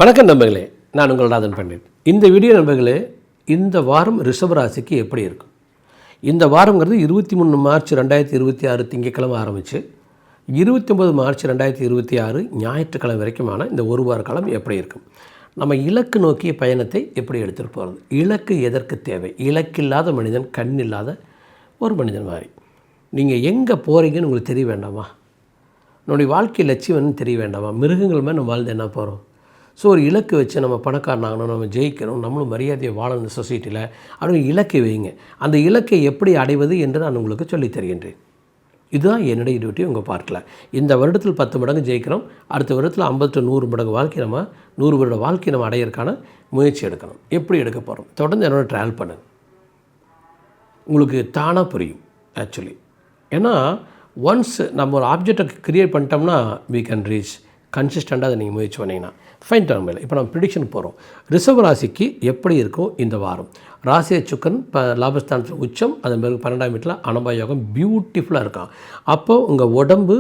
வணக்கம் நண்பர்களே, நான் உங்கள் ராதன் பண்டிட். இந்த வீடியோ நண்பர்களே, இந்த வாரம் ரிஷபராசிக்கு எப்படி இருக்கும்? இந்த வாரங்கிறது 23 மார்ச் 2026 திங்கட்கிழமை ஆரம்பித்து 29 மார்ச் 2026 ஞாயிற்றுக்கிழமை வரைக்குமான இந்த ஒரு வார காலம் எப்படி இருக்கும்? நம்ம இலக்கு நோக்கிய பயணத்தை எப்படி எடுத்துகிட்டு போகிறது? இலக்கு எதற்கு தேவை? இலக்கில்லாத மனிதன் கண் இல்லாத ஒரு மனிதன் மாதிரி. நீங்கள் எங்கே போகிறீங்கன்னு உங்களுக்கு தெரிய வேண்டாமா? நம்முடைய வாழ்க்கை லட்சியம்னு தெரிய வேண்டாமா? மிருகங்கள் மாதிரி நம்ம வாழ்ந்து என்ன போகிறோம்? ஸோ ஒரு இலக்கு வச்சு நம்ம பணக்காரனாகணும், நம்ம ஜெயிக்கணும், நம்மளும் மரியாதையை வாழணும் சொசைட்டியில் அப்படின்னு இலக்கை வைங்க. அந்த இலக்கை எப்படி அடைவது என்று நான் உங்களுக்கு சொல்லித் தருகின்றேன். இதுதான் என்னுடைய டியூட்டி. உங்கள் பார்க்கல இந்த வருடத்தில் 10 மடங்கு ஜெயிக்கிறோம், அடுத்த வருடத்தில் 50 to 100 மடங்கு வாழ்க்கை நம்ம 100 வருட வாழ்க்கை நம்ம அடையிறதுக்கான முயற்சி எடுக்கணும். எப்படி எடுக்க போகிறோம்? தொடர்ந்து என்னோட ட்ராவல் பண்ணுங்கள், உங்களுக்கு தானாக புரியும் ஆக்சுவலி. ஏன்னா ஒன்ஸ் நம்ம ஒரு ஆப்ஜெக்டை க்ரியேட் பண்ணிட்டோம்னா we can reach. கன்சிஸ்டண்ட்டாக அதை நீங்கள் முயற்சி பண்ணிங்கன்னா ஃபைன் டைம் இல்லை. இப்போ நம்ம ப்ரிடிக்ஷன் போகிறோம். ரிஷப ராசிக்கு எப்படி இருக்கும் இந்த வாரம்? ராசியை சுக்கரன் லாபஸ்தானத்தில் உச்சம், அதன் பிறகு 12ஆம் வீட்டில் அனபா யோகம் பியூட்டிஃபுல்லாக இருக்கும். அப்போது உங்கள் உடம்பு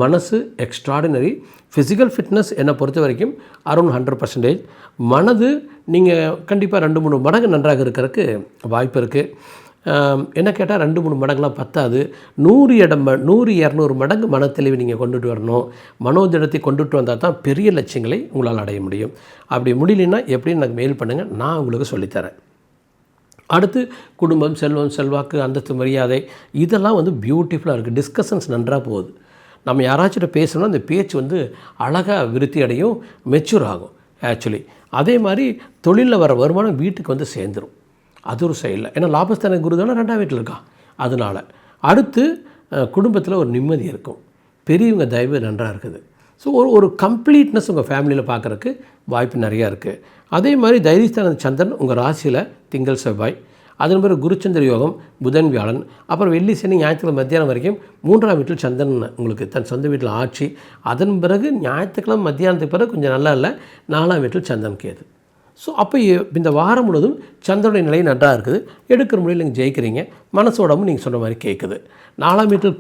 மனசு எக்ஸ்ட்ராடினரி. ஃபிசிக்கல் ஃபிட்னஸ் என்னை பொறுத்த வரைக்கும் அரௌண்ட் 100%. மனது நீங்கள் கண்டிப்பாக 2-3 மடங்கு நன்றாக இருக்கிறதுக்கு வாய்ப்பு இருக்குது. என்ன கேட்டால் 2-3 மடங்குலாம் பத்தாது. 100-200 மடங்கு மனத்தெளிவை நீங்கள் கொண்டுட்டு வரணும். மனோதிடத்தை கொண்டுட்டு வந்தால் தான் பெரிய லட்சியங்களை உங்களால் அடைய முடியும். அப்படி முடியலன்னா எப்படின்னு எனக்கு மெயில் பண்ணுங்கள், நான் உங்களுக்கு சொல்லித்தரேன். அடுத்து குடும்பம், செல்வம், செல்வாக்கு, அந்தஸ்து, மரியாதை இதெல்லாம் பியூட்டிஃபுல்லாக இருக்குது. டிஸ்கஷன்ஸ் நன்றாக போகுது. நம்ம யாராச்சும் பேசணும்னா அந்த பேச்சு அழகாக விருத்தி அடையும், மெச்சூர் ஆகும் ஆக்சுவலி. அதே மாதிரி தொழிலில் வர வருமானம் வீட்டுக்கு சேர்ந்துடும். அது ஒரு சைடில். ஏன்னா லாபஸ்தான குரு தானே 2ஆம் வீட்டில் இருக்கா, அதனால். அடுத்து குடும்பத்தில் ஒரு நிம்மதி இருக்கும், பெரியவங்க தயவு நன்றாக இருக்குது. ஸோ ஒரு கம்ப்ளீட்னஸ் உங்கள் ஃபேமிலியில் பார்க்குறக்கு வாய்ப்பு நிறையா இருக்குது. அதே மாதிரி தைரியஸ்தான சந்திரன் உங்கள் ராசியில் திங்கள் செவ்வாய், அதன் பிறகு குருச்சந்திர யோகம் புதன் வியாழன், அப்புறம் வெள்ளி சனி ஞாயிற்றுக்கிழமை மத்தியானம் வரைக்கும் 3ஆம் வீட்டில் சந்திரன் உங்களுக்கு தன் சொந்த வீட்டில் ஆட்சி. அதன் பிறகு ஞாயிற்றுக்கிழமை மத்தியானத்துக்கு பிறகு கொஞ்சம் நல்லா இல்லை, 4ஆம் வீட்டில் சந்திரன் கேது. ஸோ அப்போ இந்த வாரம் முழுவதும் சந்திரனுடைய நிலை நன்றாக இருக்குது. எடுக்கிற முறையில் நீங்கள் ஜெயிக்கிறீங்க, மனசோடமும் நீங்கள் சொன்ன மாதிரி கேட்குது. 4ஆம் வீட்டில்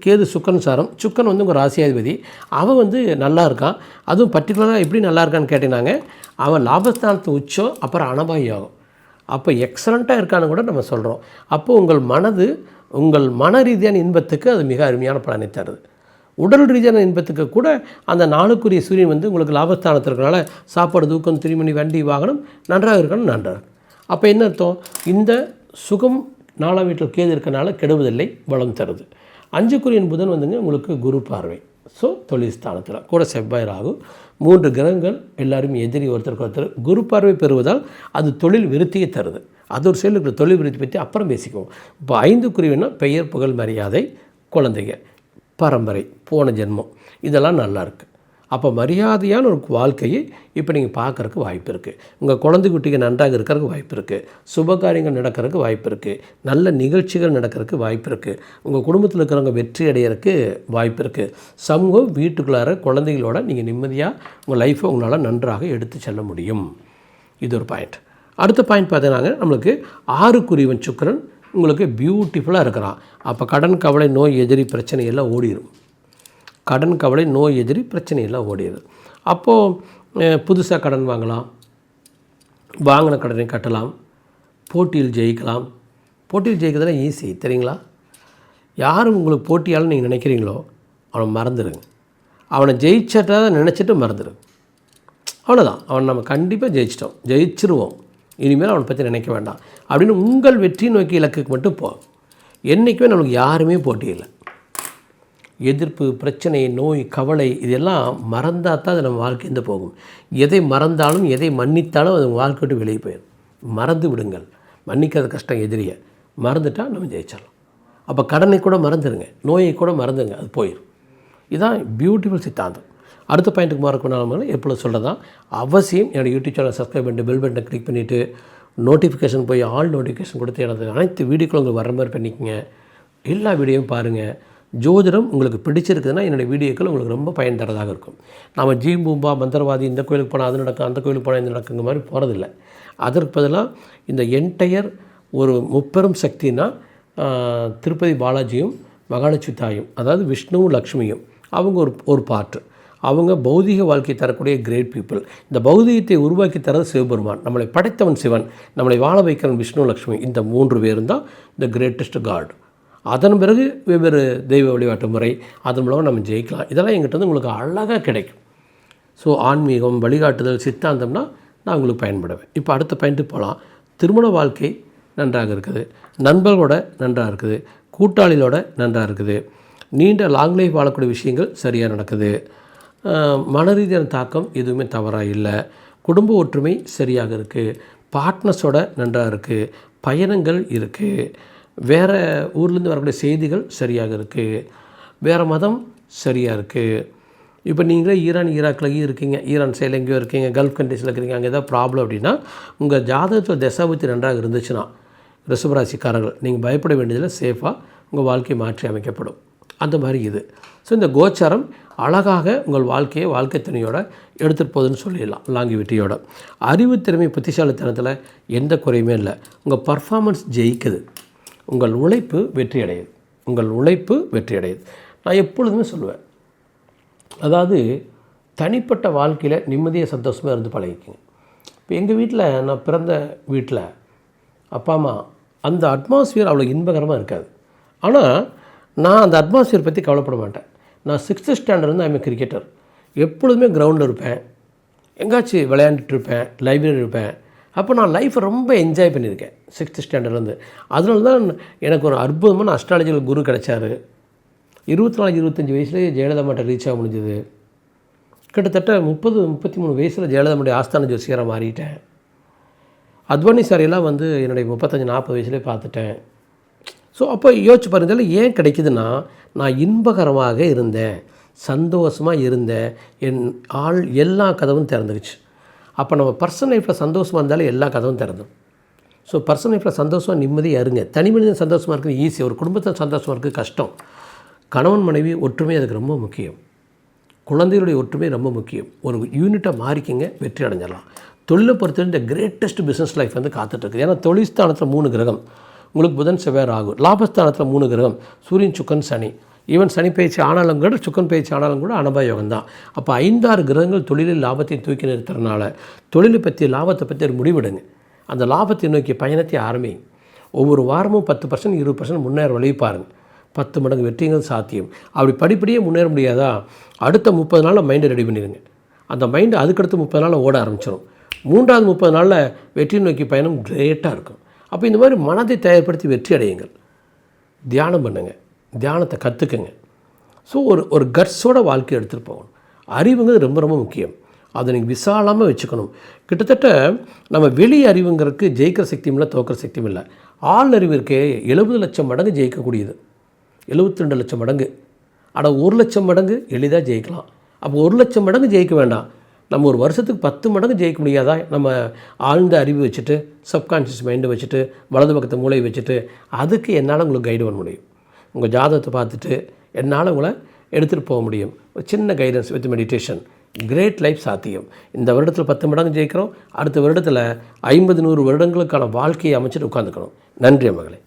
கேது சுக்கரன் சாரம். சுக்கரன் உங்கள் ராசியாதிபதி. அவன் நல்லா இருக்கான். அதுவும் பர்டிகுலராக எப்படி நல்லா இருக்கான்னு கேட்டீங்கன்னாங்க, அவன் லாபஸ்தானத்து உச்சம், அப்புறம் அனபாய் யோகம். அப்போ எக்ஸலண்ட்டாக இருக்கான்னு கூட நம்ம சொல்கிறோம். அப்போது உங்கள் மன ரீதியான இன்பத்துக்கு அது மிக அருமையான பலனை தருது. உடல் ரீதியான இன்பத்துக்கு கூட அந்த நாளுக்குரிய சூரியன் உங்களுக்கு லாபஸ்தானத்தில் இருக்கிறனால சாப்பாடு, தூக்கம், திருமணி, வண்டி, வாகனம் நன்றாக இருக்கணும். நன்றாக அப்போ என்ன அர்த்தம்? இந்த சுகம் 4ஆம் வீட்டில் கேது இருக்கனால கெடுவதில்லை, வளம் தருது. 5க்குரியன் புதன் உங்களுக்கு குரு பார்வை. ஸோ தொழில் ஸ்தானத்தில் கூட செவ்வாய் ராகு, 3 கிரகங்கள் எல்லாரும் எதிரி ஒருத்தருக்கு ஒருத்தர். குரு பார்வை பெறுவதால் அது தொழில் விருத்தியை தருது. அது ஒரு செயல் இருக்கிற தொழில் விருத்தி பற்றி அப்புறம் பேசிக்குவோம். இப்போ 5க்குரியன்னா பெயர், புகழ், மரியாதை, குழந்தைங்க, பரம்பரை, போன ஜென்மம் இதெல்லாம் நல்லாயிருக்கு. அப்போ மரியாதையான ஒரு வாழ்க்கையை இப்போ நீங்கள் பார்க்குறக்கு வாய்ப்பு இருக்குது. உங்கள் குழந்தை குட்டிக்கு நன்றாக இருக்கிறதுக்கு வாய்ப்பு இருக்குது. சுபகாரியங்கள் நடக்கிறதுக்கு வாய்ப்பு இருக்குது. நல்ல நிகழ்ச்சிகள் நடக்கிறதுக்கு வாய்ப்பு இருக்குது. உங்கள் குடும்பத்தில் இருக்கிறவங்க வெற்றி அடையிறதுக்கு வாய்ப்பு இருக்குது. சமூகம் வீட்டுக்குள்ளார குழந்தைகளோட நீங்கள் நிம்மதியாக உங்கள் லைஃப்பை உங்களால் நன்றாக எடுத்து செல்ல முடியும். இது ஒரு பாயிண்ட். அடுத்த பாயிண்ட் பார்த்தீங்கன்னா, நம்மளுக்கு 6க்குரியவன் சுக்கிரன் உங்களுக்கு பியூட்டிஃபுல்லாக இருக்கிறான். அப்போ கடன், கவலை, நோய், எதிரி, பிரச்சனையெல்லாம் ஓடிடும். கடன், கவலை, நோய், எதிரி, பிரச்சனையெல்லாம் ஓடிடும். அப்போது புதுசாக கடன் வாங்கலாம், வாங்கின கடனை கட்டலாம், போட்டியில் ஜெயிக்கலாம். போட்டியில் ஜெயிக்கிறதுலாம் ஈஸி தெரியுங்களா? யாரும் உங்களுக்கு போட்டியால் நீங்கள் நினைக்கிறீங்களோ அவனை மறந்துடுங்க. அவனை ஜெயிச்சிட்டா நினச்சிட்டு மறந்துடுங்க. அவ்வளோதான். அவன் நம்ம கண்டிப்பாக ஜெயிச்சிருவோம். இனிமேல் அவனை பற்றி நினைக்க வேண்டாம் அப்படின்னு உங்கள் வெற்றி நோக்கி இலக்குக்கு மட்டும் போ. என்றைக்குமே நம்மளுக்கு யாருமே போட்டி இல்லை. எதிர்ப்பு, பிரச்சனை, நோய், கவலை இதெல்லாம் மறந்தால் தான் அது நம்ம வாழ்க்கையிருந்து போகும். எதை மறந்தாலும் எதை மன்னித்தாலும் அது வாழ்க்கை விட்டு வெளியே போயிடும். மறந்து விடுங்கள். மன்னிக்காத கஷ்டம் எதிரியை மறந்துட்டால் நம்ம ஜெயிச்சிடலாம். அப்போ கடனை கூட மறந்துடுங்க, நோயை கூட மறந்துடுங்க, அது போயிடும். இதுதான் பியூட்டிஃபுல் சித்தாந்தம். அடுத்த பாயிண்ட்டுக்கு மாறக்கூடாது. எப்பொழுது சொல்கிறதான் அவசியம் என்னோடய யூடியூப் சேனல் சப்ஸ்கிரைப் பண்ணிட்டு பெல் பட்டனை கிளிக் பண்ணிவிட்டு நோட்டிஃபிகேஷன் போய் ஆல் நோட்டிஃபிகேஷன் கொடுத்து எனது அனைத்து வீடியோக்களும் உங்களுக்கு வர மாதிரி பண்ணிக்கங்க. எல்லா வீடியோவும் பாருங்கள். ஜோதிடம் உங்களுக்கு பிடிச்சிருக்குதுன்னா என்னுடைய வீடியோக்கள் உங்களுக்கு ரொம்ப பயன் தரதாக இருக்கும். நம்ம பூம்பா மந்திரவாதி, இந்த கோயிலுக்கு போனால் அது நடக்கும், அந்த கோயிலுக்கு போனால் இந்த நடக்குங்க மாதிரி போகிறதில்ல. அதற்கு பதிலாக இந்த என்டையர் ஒரு முப்பெரும் சக்தினா திருப்பதி பாலாஜியும் மகாலட்சுமி தாயும், அதாவது விஷ்ணுவும் லக்ஷ்மியும் அவங்க ஒரு பார்ட்டு. அவங்க பௌதிக வாழ்க்கை தரக்கூடிய கிரேட் பீப்புள். இந்த பௌதிகத்தை உருவாக்கி தரது சிவபெருமான். நம்மளை படைத்தவன் சிவன், நம்மளை வாழ வைக்கிறவன் விஷ்ணு லக்ஷ்மி. இந்த 3 பேரும் தான் இந்த கிரேட்டஸ்ட் காட். அதன் பிறகு வெவ்வேறு தெய்வ வழிபாட்டு முறை, அதன் மூலமாக நம்ம ஜெயிக்கலாம். இதெல்லாம் எங்கிட்ட வந்து உங்களுக்கு அழகாக கிடைக்கும். ஸோ ஆன்மீகம், வழிகாட்டுதல், சித்தாந்தம்னா நான் உங்களுக்கு பயன்படுவேன். இப்போ அடுத்த பாயிண்ட்டு போகலாம். திருமண வாழ்க்கை நன்றாக இருக்குது, நண்பர்களோட நன்றாக இருக்குது, கூட்டாளிகளோட நன்றாக இருக்குது, நீண்ட லாங் லைஃப் வாழக்கூடிய விஷயங்கள் சரியாக நடக்குது, மன ரீதியான தாக்கம் எதுவுமே தவறாக இல்லை, குடும்ப ஒற்றுமை சரியாக இருக்குது, பார்ட்னர்ஸோட நன்றாக இருக்குது, பயணங்கள் இருக்குது, வேறு ஊர்லேருந்து வரக்கூடிய செய்திகள் சரியாக இருக்குது, வேறு மதம் சரியாக இருக்குது. இப்போ நீங்களே ஈராக்கில் இருக்கீங்க, ஈரான் சைடில் எங்கேயோ இருக்கீங்க, கல்ஃப் கண்ட்ரீஸில் இருக்கிறீங்க, அங்கே ஏதாவது ப்ராப்ளம் அப்படின்னா உங்கள் ஜாதகத்தில் தசாபுத்தி நன்றாக இருந்துச்சுன்னா ரிஷபராசிக்காரர்கள் நீங்கள் பயப்பட வேண்டியதில் சேஃபாக உங்கள் வாழ்க்கை மாற்றி அமைக்கப்படும். அந்த மாதிரி இது. ஸோ இந்த கோச்சாரம் அழகாக உங்கள் வாழ்க்கை துணையோட எடுத்துகிட்டு போகுதுன்னு சொல்லிடலாம். லாங்கிவிட்டியோட அறிவுத்திறமை, புத்திசாலித்தனத்தில் எந்த குறையுமே இல்லை. உங்கள் பர்ஃபார்மன்ஸ் ஜெயிக்குது, உங்கள் உழைப்பு வெற்றி அடையுது. நான் எப்பொழுதுமே சொல்லுவேன், அதாவது தனிப்பட்ட வாழ்க்கையில் நிம்மதியாக சந்தோஷமாக இருந்து பழகிக்குங்க. இப்போ எங்கள் வீட்டில், நான் பிறந்த வீட்டில் அப்பா அம்மா அந்த அட்மாஸ்பியர் அவ்வளோ இன்பகரமாக இருக்காது. ஆனால் நான் அந்த அட்மாஸ்பியர் பற்றி கவலைப்பட மாட்டேன். நான் 6th ஸ்டாண்டர்ட்லேருந்து ஐம் கிரிக்கெட்டர். எப்பொழுதுமே கிரவுண்டில் இருப்பேன், எங்காச்சும் விளையாண்டுட்டு இருப்பேன், லைப்ரரி இருப்பேன். அப்போ நான் லைஃப்பை ரொம்ப என்ஜாய் பண்ணியிருக்கேன் 6th ஸ்டாண்டர்ட்லேருந்து. அதனால தான் எனக்கு ஒரு அற்புதமான அஸ்ட்ராலஜிக்கல் குரு கிடைச்சார். 24-25 வயசுலேயே ஜெயலலிதா மாட்ட ரீச் ஆக முடிஞ்சது. கிட்டத்தட்ட 30-33 வயசில் ஜெயலலிதா மாட்ட ஆஸ்தான ஜோசியராக மாறிட்டேன். அத்வானி சாரையெல்லாம் வந்து என்னுடைய 35-40 வயசுலேயே பார்த்துட்டேன். ஸோ அப்போ யோசிச்சு பாருங்கள், ஏன் கிடைக்குதுன்னா நான் இன்பகரமாக இருந்தேன், சந்தோஷமாக இருந்தேன், என் எல்லா கதவும் திறந்துக்குச்சு. அப்போ நம்ம பர்சனல் லைஃப்பில் சந்தோஷமாக இருந்தாலும் எல்லா கதவும் திறந்துடும். ஸோ பர்சனல் லைஃப்பில் சந்தோஷமாக நிம்மதியாக இருங்க. தனி மனிதன் சந்தோஷமாக இருக்குது ஈஸி, ஒரு குடும்பத்தில் சந்தோஷமாக இருக்குது கஷ்டம். கணவன் மனைவி ஒற்றுமை அதுக்கு ரொம்ப முக்கியம். குழந்தைகளுடைய ஒற்றுமை ரொம்ப முக்கியம். ஒரு யூனிட்டாக மாறிக்கிங்க, வெற்றி அடைஞ்சிடலாம். தொழிலை பொறுத்தவரை இந்த கிரேட்டஸ்ட் பிஸ்னஸ் லைஃப் வந்து காத்துட்ருக்கு. ஏன்னா தொழில் ஸ்தானத்தில் 3 கிரகம், உங்களுக்கு புதன் செவ்வாய் ராகு. லாபஸ்தானத்தில் 3 கிரகம், சூரியன் சுக்கன் சனி. ஈவன் சனி பயிற்சி ஆனாலும் கூட, சுக்கன் பயிற்சி ஆனாலும் கூட அனுபவ யோகம் தான். அப்போ 5-6 கிரகங்கள் தொழிலில் லாபத்தை தூக்கி நிறுத்துறதுனால தொழிலை பற்றி, லாபத்தை பற்றி ஒரு முடிவெடுங்க. அந்த லாபத்தை நோக்கிய பயணத்தை ஆரம்பிங்க. ஒவ்வொரு வாரமும் 10% 20% முன்னேற வழி பாருங்கள். 10 மடங்கு வெற்றிகள் சாத்தியம். அப்படி படிப்படியே முன்னேற முடியாதா, அடுத்த 30 நாளில் மைண்டை ரெடி பண்ணிடுங்க. அந்த மைண்டு அதுக்கடுத்து 30 நாளில் ஓட ஆரம்பிச்சிடும். 3வது 30 நாளில் வெற்றி நோக்கி பயணம் கிரேட்டாக இருக்கும். அப்போ இந்த மாதிரி மனதை தயார்படுத்தி வெற்றி அடையுங்கள். தியானம் பண்ணுங்கள், தியானத்தை கற்றுக்குங்க. ஸோ ஒரு கட்ஸோட வாழ்க்கை எடுத்துகிட்டு போகணும். அறிவுங்கிறது ரொம்ப ரொம்ப முக்கியம். அதை நீங்கள் விசாலமாக வச்சுக்கணும். கிட்டத்தட்ட நம்ம வெளி அறிவுங்கிறதுக்கு ஜெயிக்கிற சக்தியும் இல்லை, தோக்கிற சக்தியும் இல்லை. ஆள் அறிவு இருக்கே 70 லட்சம் மடங்கு ஜெயிக்கக்கூடியது, 72 லட்சம் மடங்கு. ஆனால் 1 லட்சம் மடங்கு எளிதாக ஜெயிக்கலாம். அப்போ 1 லட்சம் மடங்கு ஜெயிக்க வேண்டாம், நம்ம ஒரு வருஷத்துக்கு 10 மடங்கு ஜெயிக்க முடியாதா? நம்ம ஆழ்ந்த அறிவு வச்சுட்டு, சப்கான்ஷியஸ் மைண்டை வச்சுட்டு, வலது பக்கத்தை மூளை வச்சுட்டு, அதுக்கு என்னால் உங்களுக்கு கைடு பண்ண முடியும். உங்கள் ஜாதகத்தை பார்த்துட்டு என்னால் உங்களை எடுத்துகிட்டு போக முடியும். ஒரு சின்ன guidance with meditation, great life சாத்தியம். இந்த வருடத்தில் 10 மடங்கு ஜெயிக்கிறோம், அடுத்த வருடத்தில் 50-100 வருடங்களுக்கான வாழ்க்கையை அமைச்சிட்டு உட்காந்துக்கணும். நன்றி மகளே.